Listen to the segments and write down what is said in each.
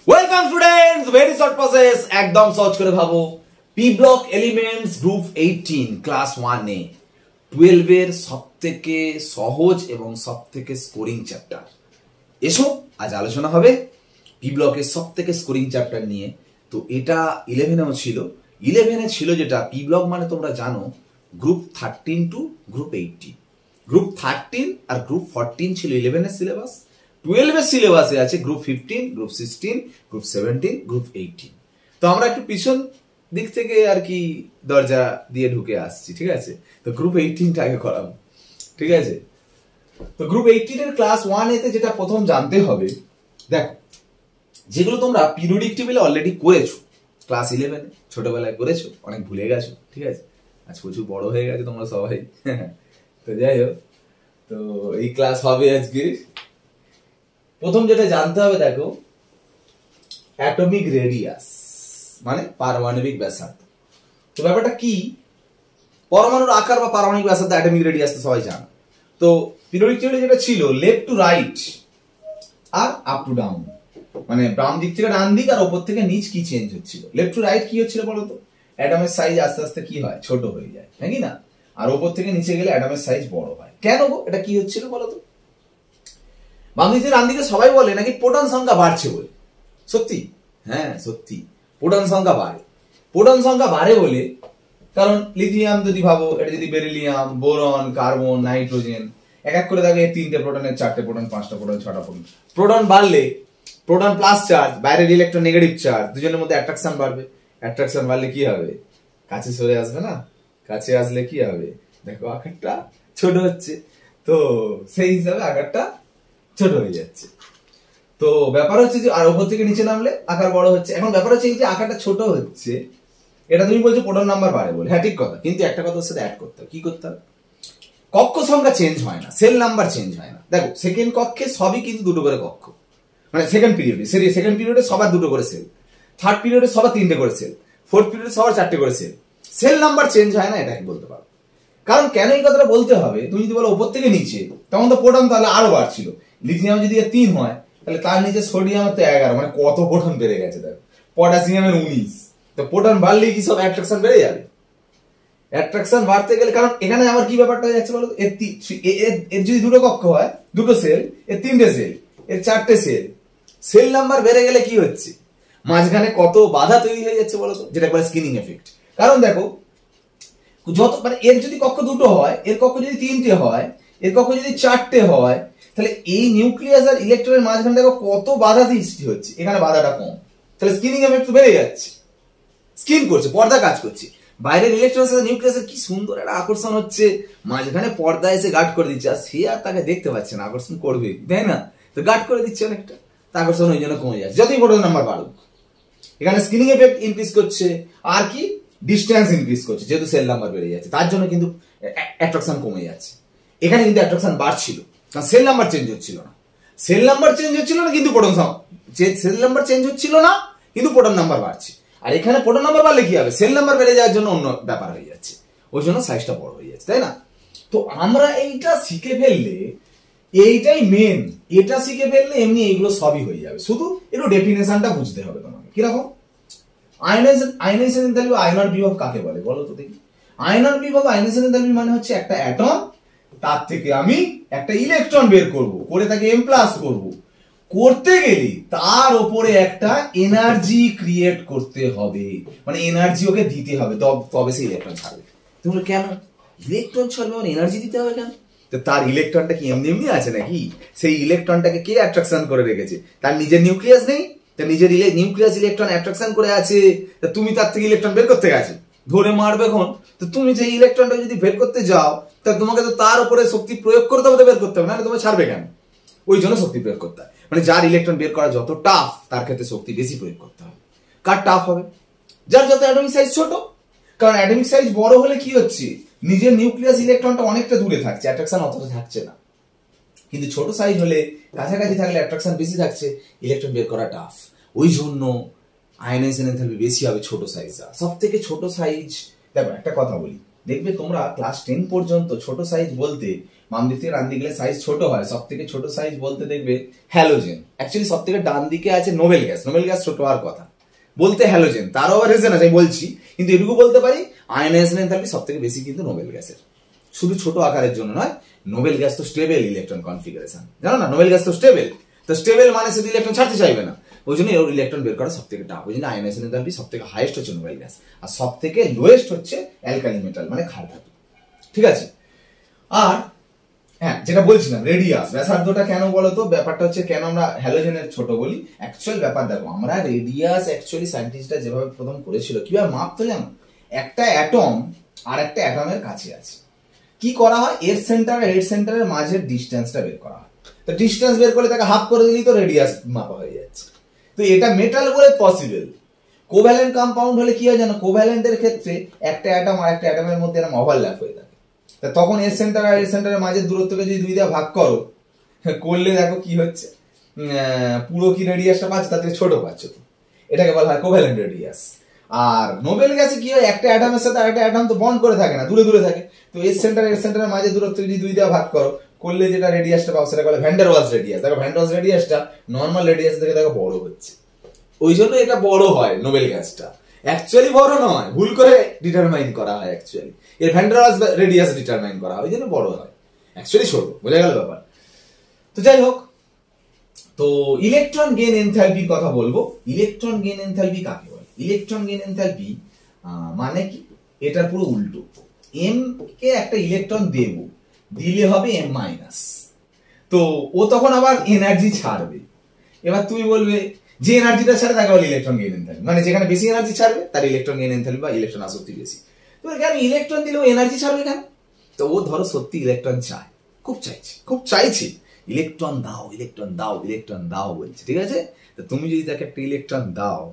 Welcome students, very short process, একদম সহজ করে ভাবো। P block elements group 18 class 1 এ 12 এর সবথেকে সহজ এবং সবথেকে স্কোরিং চ্যাপ্টার। এসো আজ আলোচনা হবে পি ব্লকের সবথেকে স্কোরিং চ্যাপ্টার নিয়ে। তো এটা 11 এও ছিল। 11 এ ছিল যেটা পি ব্লক মানে তোমরা জানো গ্রুপ 13 টু গ্রুপ 18। গ্রুপ 13 আর গ্রুপ 14 ছিল 11 এর সিলেবাস। 12 এর সিলেবাসে আছে গ্রুপ 15, গ্রুপ 16, গ্রুপ 17, গ্রুপ 18। তো আমরা একটু পিছন দিক থেকে আর কি দরজা দিয়ে ঢুকে আসছি, ঠিক আছে? তো গ্রুপ 18টা আগে করাবো, ঠিক আছে? তো গ্রুপ 18 এর ক্লাস 1 এতে যেটা প্রথম জানতে হবে, দেখো যেগুলো তোমরা পিরিয়ডিক টেবিলে অলরেডি করেছো ক্লাস 11 এ, ছোটবেলায় করেছো, অনেক ভুলে গেছো, ঠিক আছে? আজ প্রচুর বড় হয়ে গেছে তোমরা সবাই। তো যাই হোক, তো এই ক্লাস হবে আজকে। প্রথম যেটা জানতে হবে, দেখো অ্যাটমিক রেডিয়াস মানে পারমাণবিক ব্যাসার্ধ। তো ব্যাপারটা কি, পরমাণুর আকার বা পারমাণবিক ব্যাসার্ধ অ্যাটমিক রেডিয়াস তো সবাই জানো। তো পিরিয়ডিক টেবিলে যেটা ছিল লেফট টু রাইট আর আপ টু ডাউন, মানে বাম দিক থেকে ডান দিক আর উপর থেকে নিচ কি চেঞ্জ হচ্ছিল। লেফট টু রাইট কি হচ্ছিল বলতো, অ্যাটমের সাইজ আস্তে আস্তে কি হয়, ছোট হয়ে যায়, নাকি না? আর উপর থেকে নিচে গেলে অ্যাটমের সাইজ বড় হয়। কেন গো, এটা কি হচ্ছিল বলতো? বাম দিকে ডান দিকে সবাই বলে নাকি প্রোটন সংখ্যা বাড়ছে বলে। সত্যি? হ্যাঁ সত্যি, প্রোটন সংখ্যা বাড়ে। প্রোটন সংখ্যা বাড়ে বলে, কারণ লিথিয়াম যদি ভাবো, এটা যদি বেরিলিয়াম, বোরন, কার্বন, নাইট্রোজেন, এক এক করে থাকে 3টে প্রোটনের 4টে প্রোটন, 5টা প্রোটন, 6টা প্রোটন। প্রোটন বাড়লে প্রোটন প্লাস চার্জ, বাইরের ইলেকট্রন নেগেটিভ চার্জ, দুজনের মধ্যে অ্যাট্রাকশন বাড়বে। অ্যাট্রাকশন বাড়লে কি হবে, কাছে সরে আসবে না? কাছে আসলে কি হবে, দেখো আকারটা ছোট হচ্ছে। তো সেই হিসাবে আকারটা ছোট হয়ে যাচ্ছে। তো ব্যাপার হচ্ছে যে আর উপর থেকে নিচে নামলে আকার বড় হচ্ছে। এখন ব্যাপার হচ্ছে এই যে আকারটা ছোট হচ্ছে, এটা তুমি বলছো প্রোটন নাম্বার বাড়ে বলে। হ্যাঁ ঠিক কথা, কিন্তু একটা কথা সাথে অ্যাড করতে হবে। কি করতে হবে? কক্ষ সংখ্যা চেঞ্জ হয় না, সেল নাম্বার চেঞ্জ হয় না। দেখো সেকেন্ড কক্ষে সবই কিন্তু দুটো করে কক্ষ, মানে সেকেন্ড পিরিয়ডে সবার দুটো করে সেল, থার্ড পিরিয়ডে সবার 3টে করে সেল, ফোর্থ পিরিয়ডে সবার 4টে করে সেল। সেল নাম্বার চেঞ্জ হয় না, এটাকে বলতে পারো। কারণ কেন এই কথাটা বলতে হবে, তুমি যদি বলো উপর থেকে নিচে, তখন তো প্রোটন তাহলে আরো বাড়ছিল। লিথিয়াম যদি 3 হয়, তাহলে তার নিচে সোডিয়ামের তো 11, মানে কত প্রোটন বেড়ে গেছে। দেখো পটাশিয়ামের 19। তো প্রোটন বাড়লেই কি সব অ্যাট্রাকশন বেড়ে যাবে? অ্যাট্রাকশন বাড়তে গেলে, কারণ এখানে আমার কি ব্যাপারটা হয়ে যাচ্ছে বলো, এর যদি দুটো কক্ষ হয়, দুটো সেল, এর 3টে সেল, এর 4টে সেল, সেল নাম্বার বেড়ে গেলে কি হচ্ছে, মাঝখানে কত বাধা তৈরি হয়ে যাচ্ছে বলো তো, যেটা বলে স্কিনিং এফেক্ট। কারণ দেখো যত মানে এর যদি কক্ষ দুটো হয়, এর কক্ষ যদি 3টে হয়, এর কক্ষ যদি 4টে হয়, তাহলে এই নিউক্লিয়াস আর ইলেকট্রনের মাঝখানে দেখো কত বাধা সৃষ্টি হচ্ছে। এখানে বাধাটা কম, তাহলে স্কিনিং এফেক্ট বেড়ে যাচ্ছে। স্কিন করছে, পর্দা কাজ করছে। বাইরের ইলেকট্রনের সাথে নিউক্লিয়াসের কি সুন্দর একটা আকর্ষণ হচ্ছে, মাঝখানে পর্দা এসে গার্ড করে দিচ্ছে। আর সে আর তাকে দেখতে পাচ্ছে না, আকর্ষণ করবে, তাই না? তো গার্ড করে দিচ্ছে অনেকটা, তা আকর্ষণ ওই জন্য কমে যাচ্ছে যতই প্রোটন নাম্বার বাড়ুক। এখানে স্কিনিং এফেক্ট ইনক্রিজ করছে, আর কি ডিস্টেন্স ইনক্রিজ করছে, যেহেতু সেল নাম্বার বেড়ে যাচ্ছে, তার জন্য কিন্তু অ্যাট্রাকশন কমে যাচ্ছে। এখানে কিন্তু অ্যাট্রাকশন বাড়ছিল, কারণ সেল নাম্বার চেঞ্জ হচ্ছিল না। সেল নাম্বার চেঞ্জ হচ্ছিল না কিন্তু প্রোটন সেল নাম্বার চেঞ্জ হচ্ছিল না কিন্তু প্রোটন নাম্বার বাড়ছে। আর এখানে প্রোটন নাম্বার বাড়লে কি হবে, সেল নাম্বার বেড়ে যাওয়ার জন্য অন্য ব্যাপার হয়ে যাচ্ছে, ওই জন্য সাইজটা বড় হয়ে যাচ্ছে, তাই না? তো আমরা এইটা শিখে ফেললে, এইটাই মেন, এটা শিখে ফেললে এমনি এইগুলো সবই হয়ে যাবে। শুধু একটু ডেফিনেশনটা বুঝতে হবে তোমাকে। কিরকম আয়নাইজেশন এনথালপি, আয়নার বিভব কাকে বলে বলো তো দেখি? আয়নার বিভব, আয়নাইজেশন এনথালপি মানে হচ্ছে একটা অ্যাটম, তার থেকে আমি একটা ইলেকট্রন বের করব, করে তাকে M+ করব। করতে গেলে তার উপরে একটা এনার্জি ক্রিয়েট করতে হবে, মানে এনার্জি ওকে দিতে হবে, তবে সে ইলেকট্রন ছাড়বে। তুমি কেন ইলেকট্রন ছাড়বে, মানে এনার্জি দিতে হবে কেন? তো তার ইলেকট্রনটা কি এমনি এমনি আছে নাকি? সেই ইলেকট্রনটাকে কে অ্যাট্রাকশন করে রেখেছে? তার নিজের নিউক্লিয়াস নেই, তার নিজের নিউক্লিয়াস ইলেকট্রন অ্যাট্রাকশন করে আছে। তা তুমি তার থেকে ইলেকট্রন বের করতে গেছে, ধরে মারবে এখন। তো তুমি যে ইলেকট্রনটা যদি বের করতে যাও, তা তোমাকে তো তার উপরে শক্তি প্রয়োগ করতে হবে, বের করতে হবে, না তোমার ছাড়বে কেন? ওই জন্য শক্তি প্রয়োগ করতে হয়। মানে যার ইলেকট্রন বের করা যত টাফ, তার ক্ষেত্রে শক্তি বেশি প্রয়োগ করতে হবে। কার টাফ হবে? যার যত অ্যাটমিক সাইজ ছোট। কারণ অ্যাটমিক সাইজ বড় হলে কি হচ্ছে, নিজের নিউক্লিয়াস ইলেকট্রনটা অনেকটা দূরে থাকছে, অ্যাট্রাকশন অতটা থাকছে না। কিন্তু ছোট সাইজ হলে কাছাকাছি থাকলে অ্যাট্রাকশন বেশি থাকছে, ইলেকট্রন বের করা টাফ। ওই জন্য আয়নাইজেশন এনথালপি বেশি হবে ছোট সাইজটা। সব থেকে ছোট সাইজ, দেখো একটা কথা বলি, দেখবে তোমরা ক্লাস 10 পর্যন্ত ছোট সাইজ বলতে বাম দিক থেকে ডান দিকে গেলে সাইজ ছোট হয়, সব থেকে ছোট সাইজ বলতে দেখবে হ্যালোজেন। অ্যাকচুয়ালি সব থেকে ডান দিকে আছে নোবেল গ্যাস, নোবেল গ্যাস ছোট হওয়ার কথা, বলতে হ্যালোজেন, তারও রিজন আছে বলছি, কিন্তু এটুকু বলতে পারি আয়নাইজেশন এনথালপি সব থেকে বেশি কিন্তু নোবেল গ্যাসের। শুধু ছোট আকারের জন্য নয়, নোবেল গ্যাস তো স্টেবল ইলেকট্রন কনফিগারেশন, জানো না, নোবেল গ্যাস তো স্টেবল, তো স্টেবল মানে শুধু ইলেকট্রন ছাড়তে চাইবে না, ওই জন্য ওর ইলেকট্রন বের করা সব থেকে টাফ। ওই জন্য আয়নাইজেশন এনথালপি সব থেকে হাইয়েস্ট হচ্ছে নোবেল গ্যাস, আর সব থেকে লোয়েস্ট হচ্ছে অ্যালকালি মেটাল মানে ক্ষার ধাতু। ঠিক আছে, আর হ্যাঁ যেটা বলছিলাম রেডিয়াস ব্যাসার্ধটা কেন বলতো, ব্যাপারটা হচ্ছে কেন আমরা হ্যালোজেনের ছোট বলি। অ্যাকচুয়াল ব্যাপার দেখো, আমরা রেডিয়াস অ্যাকচুয়ালি সায়েন্টিস্টরা যেভাবে প্রথম করেছিল কিভাবে মাপতো জানো, একটা অ্যাটম আর একটা অ্যাটমের কাছে আছে, কি করা হয়, এর সেন্টার আর এর সেন্টারের মাঝের ডিস্টেন্সটা বের করা হয়, তো ডিস্টেন্স বের করে তাকে হাফ করে দিলেই তো রেডিয়াস মাপা হয়ে যাচ্ছে। তো এটা মেটাল বলে পসিবল। কোভ্যালেন্ট কম্পাউন্ড হলে কি হয় জানো, কোভ্যালেন্টের ক্ষেত্রে একটা অ্যাটম আর একটা অ্যাটমের মধ্যে এরকম ওভারল্যাপ হয়ে থাকে, তখন এর সেন্টার আর এর সেন্টারের মাঝের দূরত্বকে যদি 2 দিয়ে ভাগ করো, করলে দেখো কি হচ্ছে, পুরো কি রেডিয়াসটা পাচ্ছ, তার থেকে ছোট পাচ্ছ, এটাকে বলা হয় কোভ্যালেন্ট রেডিয়াস। আর নোবেল গ্যাসে কি হয়, একটা অ্যাটমের সাথে আরেকটা অ্যাটম তো বন্ড করে থাকে না, দূরে দূরে থাকে, তো এর সেন্টারের মাঝে দূরত্ব যদি 2 দিয়ে ভাগ করো, করলে যেটা রেডিয়াসটা পাও সেটা বলে ভ্যান ডার ওয়ালস রেডিয়াস। দেখো ভ্যান ডার ওয়ালস রেডিয়াসটা নর্মাল রেডিয়াস থেকে দেখো বড় হচ্ছে, ওই জন্য এটা বড় হয় নোবেল গ্যাসটা, অ্যাকচুয়ালি বড় নয়, ভুল করে ডিটারমাইন করা হয়, অ্যাকচুয়ালি এর van der Waals radius determine করা হয়, ওই জন্য বড় হয়, অ্যাকচুয়ালি ছোট। বোঝা গেল ব্যাপার? তো যাই হোক, তো ইলেকট্রন গেইন এনথালপির কথা বলবো। ইলেকট্রন গেইন এনথালপি কাকে বলে? ইলেকট্রন গেইন এনথালপি মানে কি, এটার পুরো উল্টো, এম কে একটা ইলেকট্রন দেব, দিলে হবে এম মাইনাস, তো ও তখন আবার এনার্জি ছাড়বে। এবার তুমি বলবে যে এনার্জিটা ছাড়ে তাকে বলে ইলেকট্রন গেইন এনথালপি, মানে যেখানে বেশি এনার্জি ছাড়বে তার ইলেকট্রন গেইন এনথালপি বা ইলেকট্রন আসক্তি বেশি। তো কেন ইলেকট্রন দিলেও এনার্জি ছাড়বে কেন? তো ও ধরো সত্যি ইলেকট্রন চায়, খুব চাইছে, ইলেকট্রন দাও ইলেকট্রন দাও ইলেকট্রন দাও বলছে, ঠিক আছে, তো তুমি যদি তাকে একটা ইলেকট্রন দাও,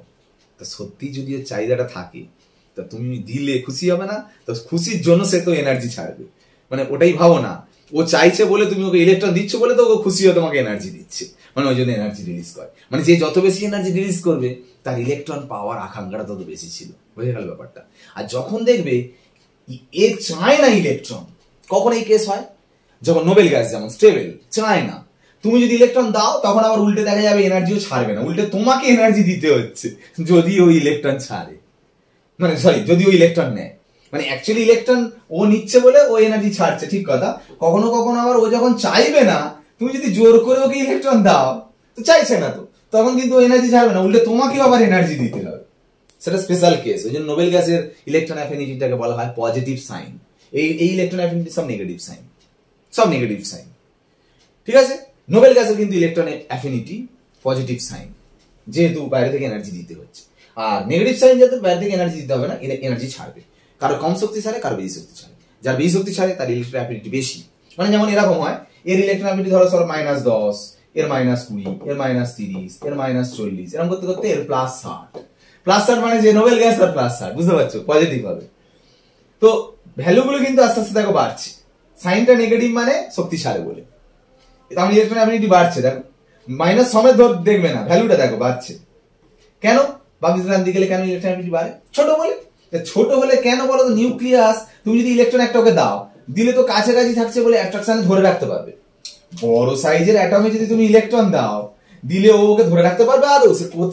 তো সত্যি যদি ওর চাহিদাটা থাকে, তো তুমি দিলে খুশি হবে না? তো খুশির জন্য সে তো এনার্জি ছাড়বে, মানে ওটাই ভাবো না, ও চাইছে বলে তুমি ওকে ইলেকট্রন দিচ্ছ বলে তো ও খুশি হয়ে তোমাকে এনার্জি দিচ্ছে, মানে ওই জন্য এনার্জি রিলিজ করে, মানে যে যত বেশি এনার্জি রিলিজ করবে তার ইলেকট্রন পাওয়ার আকাঙ্ক্ষাটা তত বেশি ছিল। বুঝে গেল ব্যাপারটা? আর যখন দেখবে এ চায় না ইলেকট্রন, কখন এই কেস হয়, যখন নোবেল গ্যাস যেমন স্টেবল চায় না, তুমি যদি ইলেকট্রন দাও তখন আবার উল্টে দেখা যাবে এনার্জিও ছাড়বে না, উল্টে তোমাকে এনার্জি দিতে হচ্ছে যদি ওই ইলেকট্রন ছাড়ে, মানে সরি যদি ওই ইলেকট্রন নেয়, মানে অ্যাকচুয়ালি ইলেকট্রন ও নিচ্ছে বলে ও এনার্জি ছাড়ছে, ঠিক কথা। কখনো কখনো আবার ও যখন চাইবে না, তুমি যদি জোর করে ওকে ইলেকট্রন দাও, তো চাইছে না, তো তখন কিন্তু এনার্জি ছাড়বে না, উল্টে তোমাকে আবার এনার্জি দিতে হবে, সেটা স্পেশাল কেস। ওই জন্য নোবেল গ্যাসের ইলেকট্রন অ্যাফিনিটিটাকে বলা হয় পজিটিভ সাইন। এই ইলেকট্রন অ্যাফিনিটি সব নেগেটিভ সাইন, সব নেগেটিভ সাইন, ঠিক আছে। নোবেল গ্যাসের কিন্তু ইলেকট্রন অ্যাফিনিটি পজিটিভ সাইন, যেহেতু বাইরে থেকে এনার্জি দিতে হচ্ছে, আর নেগেটিভ সাইন যেহেতু বাইরে থেকে এনার্জি দিতে হবে না, এনার্জি ছাড়বে, কারো কম শক্তি ছাড়ে, কারো বেশি শক্তি ছাড়ে, যার বেশি শক্তি ছাড়ে তার ইলেকট্রন অ্যাফিনিটি বেশি, মানে যেমন এরকম হয়, এর ইলেকট্রন অ্যাফিনিটি ধরো -10, এর -20, এর -30, এর -40, এরকম করতে করতে এর +60 মানে যে নোবেল গ্যাস তার +60, বুঝতে পারছো, পজিটিভ হবে। তো ভ্যালুগুলো কিন্তু আস্তে আস্তে দেখো বাড়ছে, সাইনটা নেগেটিভ মানে শক্তি ছাড়ে বলে, তাহলে ইলেকট্রন অ্যাফিনিটি বাড়ছে, দেখো মাইনাস সমেত ধর দেখবে না, ভ্যালুটা দেখো বাড়ছে, কেন বাম দিকে গেলে কেন ইলেকট্রন অ্যাফিনিটি বাড়ে? ছোট বলে। ছোট হলে কেন বলো তো, নিউক্লিয়াস তুমি যদি ইলেকট্রন একটা ওকে দাও, দিলে তো কাছাকাছি থাকছে বলে অ্যাট্রাকশন ধরে রাখতে পারবে, বড় সাইজের অ্যাটমে যদি তুমি ইলেকট্রন দাও, দিলে ও ওকে ধরে রাখতে পারবে, আর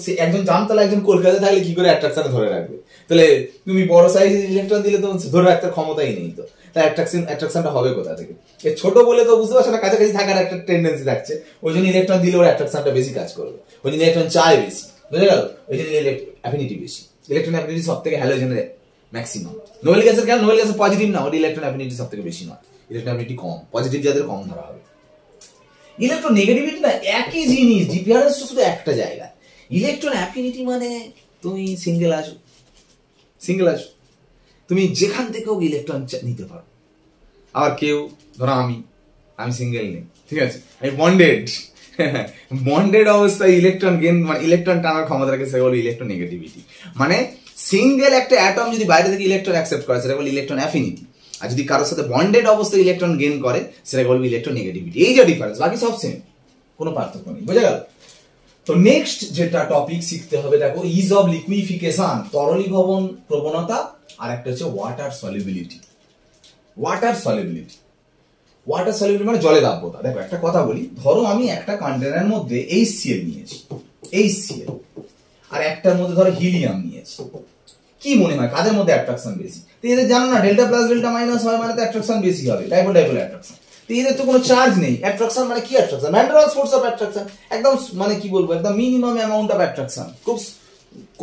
সে একজন জামতলা একজন কলকাতায় থাকলে কি করে অ্যাট্রাকশন ধরে রাখবে? তাহলে তুমি বড় সাইজের ইলেকট্রন দিলে তো ধরে রাখতে ক্ষমতাই নেই, তো তাই অ্যাট্রাকশনটা হবে কোথা থেকে? এ ছোট বলে তো বুঝতে পারছো না, কাছাকাছি থাকার একটা টেন্ডেন্সি থাকছে, ওই জন্য ইলেকট্রন দিলে ওর অ্যাট্রাকশনটা বেশি কাজ করবে, ওই জন্য ইলেকট্রন চায় বেশি, বুঝে গেল? ওই জন্য অ্যাফিনিটি বেশি, ইলেকট্রন অ্যাফিনিটি সব থেকে হ্যালোজেনের ম্যাক্সিমাম। নোবেল গ্যাসের কেন? নোবেল গ্যাসের পজিটিভ না, ওর ইলেকট্রন অ্যাফিনিটি সব থেকে বেশি নয়, ইলেকট্রন অ্যাফিনিটি কম, পজিটিভ যাদের কম ধরা হবে। ইলেকট্রন নেগেটিভিটি না একই জিনিস, ডিফারেন্স শুধু একটা জায়গায়। ইলেকট্রন অ্যাফিনিটি মানে তুমি সিঙ্গেল আসো, তুমি যেখান থেকেও ইলেকট্রন নিতে পারো, আবার কেউ ধরো আমি সিঙ্গেল নেই, ঠিক আছে, আমি বন্ডেড অবস্থায় ইলেকট্রন গেইন মানে ইলেকট্রন টানার ক্ষমতা রাখে, সেটা বলে ইলেকট্রন নেগেটিভিটি। মানে সিঙ্গেল একটা অ্যাটম যদি বাইরে থেকে ইলেকট্রন অ্যাকসেপ্ট করে সেটা বলে ইলেকট্রন অ্যাফিনিটি, আর যদি কারোর সাথে বন্ডেড অবস্থায় ইলেকট্রন গেইন করে সেটা বলবে ইলেকট্রন নেগেটিভিটি। এই যে ডিফারেন্স, বাকি সব সেম, কোনো পার্থক্য নেই, বুঝা গেল? তো নেক্সট যেটা টপিক শিখতে হবে, দেখো ইজ অফ লিকুইফিকেশন, তরলীভবন প্রবণতা, আর একটা হচ্ছে ওয়াটার সলিবিলিটি। ওয়াটার সলিউবিলিটি মানে জলে দাব্যতা। দেখো একটা কথা বলি, ধরো আমি একটা কন্টেনারের মধ্যে HCl নিয়েছি, HCl, আর একটার মধ্যে ধরো হিলিয়াম নিয়েছি, কি মনে হয় কাদের মধ্যে অ্যাট্রাকশন বেশি? তো এদের জানো না ডেল্টা প্লাস ডেল্টা মাইনাস হয় মানে তো অ্যাট্রাকশন বেশি হবে, ডাইপোল ডাইপোল অ্যাট্রাকশন। তো এদের তো কোনো চার্জ নেই, অ্যাট্রাকশন মানে কি attraction? Van der Waals force of attraction, একদম মানে কি বলবো, একদম মিনিমাম অ্যামাউন্ট অফ অ্যাট্রাকশন, খুব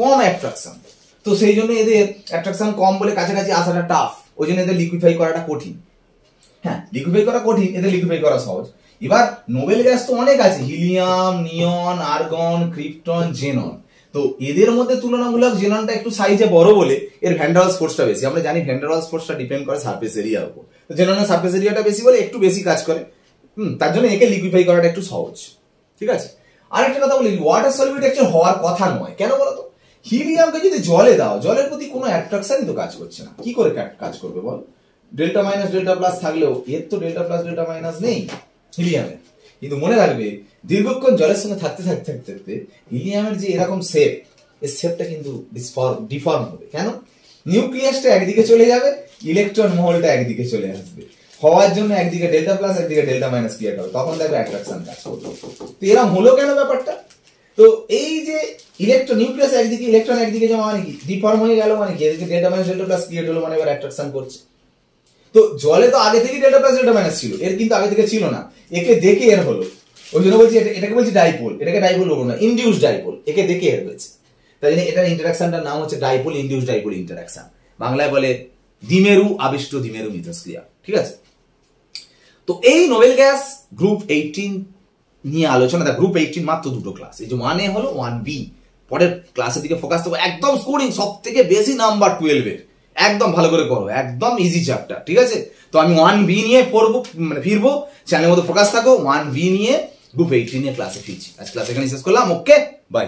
কম অ্যাট্রাকশন। তো সেই জন্য এদের অ্যাট্রাকশন কম বলে কাছাকাছি আসাটা টাফ, ওই জন্য এদের লিকুইফাই করাটা কঠিন। হ্যাঁ, লিকুইফাই করা কঠিন, এদের লিকুইফাই করা সহজ। এবার নোবেল গ্যাস তো অনেক আছে, হিলিয়াম, নিয়ন, আর্গন, ক্রিপ্টন, জেনন। তো এদের মধ্যে তুলনামূলক জেননটা একটু সাইজে বড় বলে এর ভ্যান ডার ওয়ালস ফোর্সটা বেশি। আমরা জানি ভ্যান ডার ওয়ালস ফোর্সটা ডিপেন্ড করে সারফেস এরিয়ার উপর, তো জেননের সারফেস এরিয়াটা বেশি বলে একটু বেশি কাজ করে। তার জন্য একে লিকুইফাই করাটা একটু সহজ। ঠিক আছে, আরেকটা কথা বলি, ওয়াটার সলিউবিলিটি অ্যাকচুয়ালি হওয়ার কথা নয়, কেন বলতো? হিলিয়ামকে যদি জলে দাও, জলের প্রতি কোনো অ্যাট্রাকশনই তো কাজ করছে না, কি করে কাজ করবে বল? ডেল্টা মাইনাস ডেল্টা প্লাস থাকলেও এর তো ডেল্টা প্লাস ডেল্টা মাইনাস নেই হিলিয়ামের। কিন্তু মনে রাখবে, দীর্ঘক্ষণ জলের সঙ্গে থাকতে থাকতে থাকতে থাকতে হিলিয়ামের যে এরকম শেপ, এই শেপটা কিন্তু ডিফর্ম হবে। কেন? নিউক্লিয়াসটা একদিকে চলে যাবে, ইলেকট্রন মহলটা একদিকে চলে আসবে, হওয়ার জন্য একদিকে ডেল্টা প্লাস একদিকে ডেল্টা মাইনাস ক্রিয়েট হবে, তখন দেখবে অ্যাট্রাকশন কাজ করবে। তো এরকম হলো কেন ব্যাপারটা? তো এই যে ইলেকট্রন নিউক্লিয়াস একদিকে ইলেকট্রন একদিকে যাওয়া মানে কি? ডিফর্ম হয়ে গেল মানে কি? এদিকে delta minus delta plus create হলো মানে এবার অ্যাট্রাকশন করছে। তো জলে তো আগে থেকে ডেল্টা প্লাস ডেল্টা মাইনাস ছিল, এর কিন্তু আগে থেকে ছিল না, একে দেখে এর হলো। ওই জন্য বলছি এটাকে বলছি ডাইপোল, এটাকে ডাইপোল বলবো না, ইনডিউস ডাইপোল, একে দেখে এর হয়েছে। তাই জন্য এটার ইন্টারাকশনটার নাম হচ্ছে ডাইপোল ইনডিউস ডাইপোল ইন্টারাকশন, বাংলায় বলে দ্বিমেরু আবিষ্ট দ্বিমেরু মিথস্ক্রিয়া। ঠিক আছে, তো এই নোবেল গ্যাস গ্রুপ 18 নিয়ে আলোচনা। গ্রুপ 18 মাত্র দুটো ক্লাস, এই যে 1A হলো, 1B। পরের ক্লাসের দিকে ফোকাস দেবো, একদম স্কোরিং সব থেকে বেশি নাম্বার 12 এর, একদম ভালো করে করো, একদম ইজি চ্যাপ্টার। ঠিক আছে, তো আমি 1B নিয়ে পড়বো, মানে ফিরবো, চ্যানেলের মধ্যে ফোকাস থাকো, 1B নিয়ে গ্রুপ 18 নিয়ে ক্লাসে ফিরছি। আজ ক্লাস এখানে শেষ করলাম, ওকে বাই।